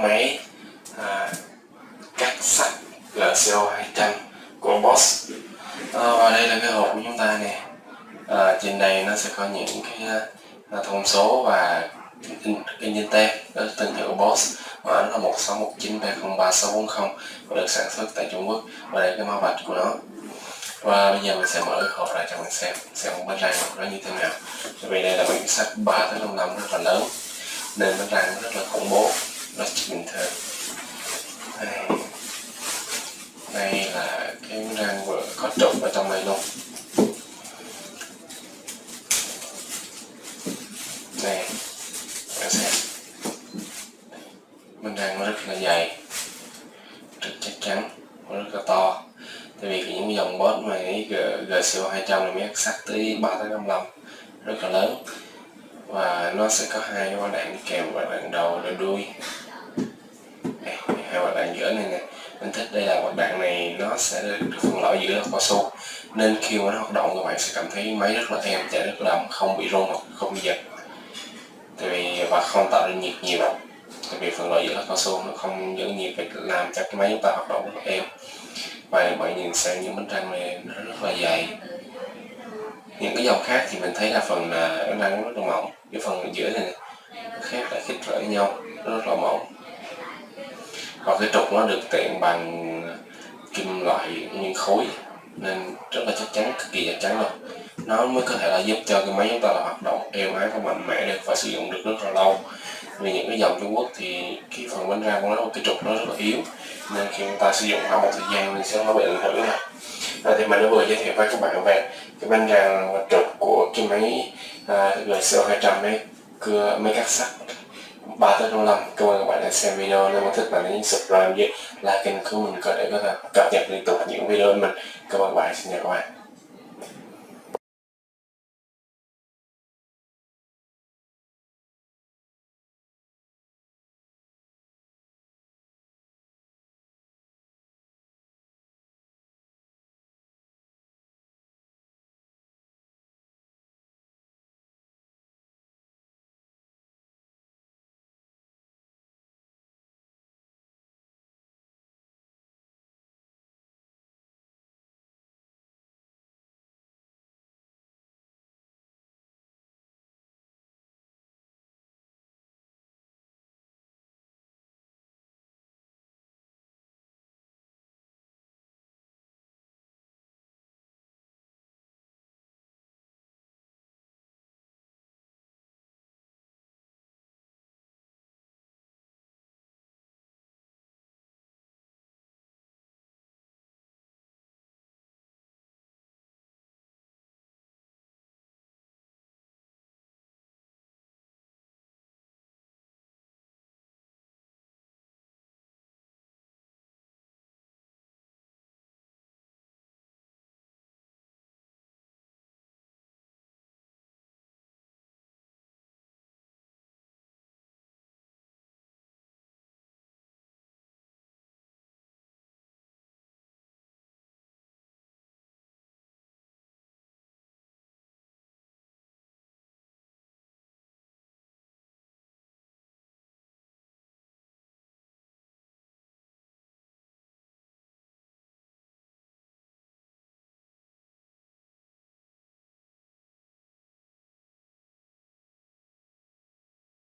máy cắt sắt GCO-200 của Bosch. Và đây là cái hộp của chúng ta nè. Trên đây nó sẽ có những cái thông số và in trên tem, đó là thương hiệu Bosch, mã nó là 1619303640 và được sản xuất tại Trung Quốc. Và đây cái mã vạch của nó. Và bây giờ mình sẽ mở cái hộp ra cho mình xem bánh răng nó như thế nào. Vì đây là miếng sắt 3-5 rất là lớn nên bánh răng nó rất là khủng bố, rất bình thường. Đây là cái bánh răng vừa có trục ở trong đây luôn. Đây, các xem bánh răng nó rất là dày, rất chắc chắn, nó rất là to. Tại vì những dòng Bosch này GCO-200 là miếng sắt tới 3-5 rất là lớn, và nó sẽ có hai quả đạn đi kèm, quả đạn đầu và đuôi. Đây, hai quả đạn giữa này nè. Mình thích đây là quả đạn này nó sẽ được phần lõi giữa là cao su, nên khi mà nó hoạt động các bạn sẽ cảm thấy máy rất là êm, chạy rất là đầm, không bị rung hoặc không bị giật. Tại vì và không tạo ra nhiệt nhiều. Tại vì phần lõi giữa là cao su nó không giữ nhiệt, để làm cho cái máy chúng ta hoạt động rất là êm. Và bạn nhìn sang những bánh răng này nó rất là dày. Những cái dòng khác thì mình thấy là phần bánh răng rất là mỏng, cái phần ở giữa này khác lại khít lại với nhau, nó rất là mỏng. Và cái trục nó được tiện bằng kim loại nguyên khối nên rất là chắc chắn, cực kỳ chắc chắn luôn. Nó mới có thể là giúp cho cái máy chúng ta là hoạt động êm ái và mạnh mẽ được và sử dụng được rất là lâu. Vì những cái dòng Trung Quốc thì cái phần bánh răng của nó, cái trục nó rất là yếu, nên khi chúng ta sử dụng qua một thời gian mình sẽ không bị ảnh hưởng này. Thì mình đã vừa giới thiệu với các bạn về cái bánh răng và trục của cái máy GCO-200 ấy, cưa máy cắt sắt 3-5. Cảm ơn các bạn đã xem video. Nếu mà thích bạn hãy nhấn subscribe với like kênh của mình để có thể cập nhật liên tục những video của mình. Cảm ơn các bạn, xin chào các bạn.